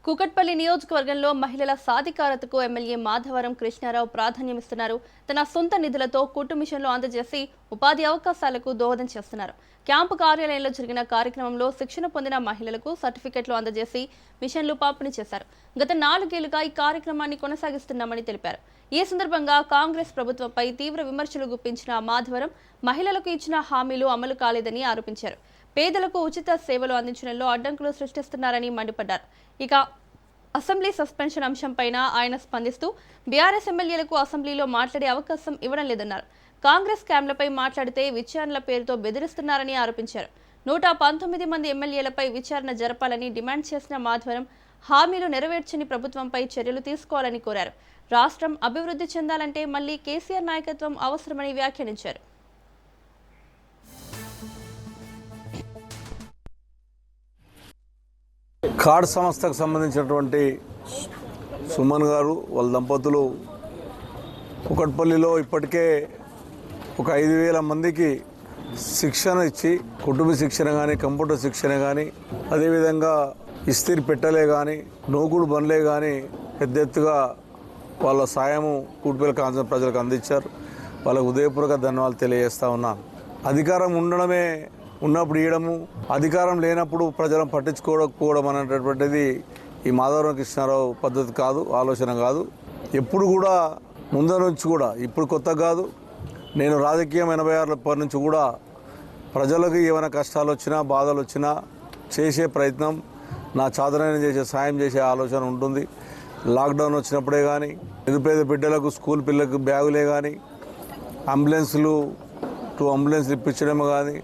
కూకట్పల్లి నియోజకవర్గంలో మహిళల సాధికారతకు ఎమ్మెల్యే మాధవరం కృష్ణారావు ప్రాధాన్యమిస్తున్నారు. తన సొంత నిధులతో కుట్టు మిషన్లు అందజేసి ఉపాధి అవకాశాలకు దోహదం చేస్తున్నారు. క్యాంపు కార్యాలయంలో జరిగిన కార్యక్రమంలో శిక్షణ పొందిన మహిళలకు సర్టిఫికెట్లు అందజేసి మిషన్లు పంపిణీ చేశారు. గత 4 ఏళ్లుగా ఈ కార్యక్రమాన్ని కొనసాగిస్తున్నామని తెలిపారు. ఈ సందర్భంగా కాంగ్రెస్ ప్రభుత్వంపై తీవ్ర విమర్శలు గుప్పించిన మాధవరం మహిళలకు ఇచ్చిన హామీలు అమలు కాలేదని ఆరోపించారు. పేదలకు ఉచిత సేవలు అందించడంలో అడ్డంకులు సృష్టిస్తున్నారని మండిపడ్డారు. ఇక అసెంబ్లీ సస్పెన్షన్ అంశంపైన ఆయన స్పందిస్తూ బీఆర్ఎస్ ఎమ్మెల్యేలకు అసెంబ్లీలో మాట్లాడే అవకాశం ఇవ్వడం లేదన్నారు. కాంగ్రెస్ క్యాంప్లపై మాట్లాడితే విచారణల పేరుతో బెదిరిస్తున్నారని ఆరోపించారు. 119 మంది ఎమ్మెల్యేలపై విచారణ జరపాలని డిమాండ్ చేసిన మాధవరం హామీలు నెరవేర్చని ప్రభుత్వంపై చర్యలు తీసుకోవాలని కోరారు. రాష్ట్రం అభివృద్ధి చెందాలంటే మళ్లీ కేసీఆర్ నాయకత్వం అవసరమని వ్యాఖ్యానించారు. కార్డ్ సంస్థకు సంబంధించినటువంటి సుమన్ గారు వాళ్ళ దంపతులు కూకట్పల్లిలో ఇప్పటికే ఒక 5,000 మందికి శిక్షణ ఇచ్చి కుటుంబ శిక్షణ కానీ కంప్యూటర్ శిక్షణ కానీ అదేవిధంగా ఇస్త్రీ పెట్టలే కానీ నూకుడు బండ్లే కానీ పెద్ద ఎత్తుగా వాళ్ళ సాయము కూకట్పల్లి కాన్సర్ ప్రజలకు అందించారు. వాళ్ళకు హృదయపూర్వక ధన్యవాదాలు తెలియజేస్తా ఉన్నాను. అధికారం ఉండడమే ఉన్నప్పుడు ఇవ్వడము, అధికారం లేనప్పుడు ప్రజలను పట్టించుకోకపోవడం అనేటటువంటిది ఈ మాధవరం కృష్ణారావు పద్ధతి కాదు, ఆలోచన కాదు. ఎప్పుడు కూడా ముందు నుంచి కూడా ఇప్పుడు కొత్త కాదు. నేను రాజకీయం 86 నుంచి కూడా ప్రజలకు ఏమైనా కష్టాలు వచ్చినా బాధలు వచ్చినా చేసే ప్రయత్నం, నా చాదనైన చేసే సాయం చేసే ఆలోచన ఉంటుంది. లాక్డౌన్ వచ్చినప్పుడే కానీ నిరుపేద బిడ్డలకు స్కూల్ పిల్లలకు బ్యాగులే కానీ అంబులెన్స్లు 2 అంబులెన్స్లు ఇప్పించడమే కానీ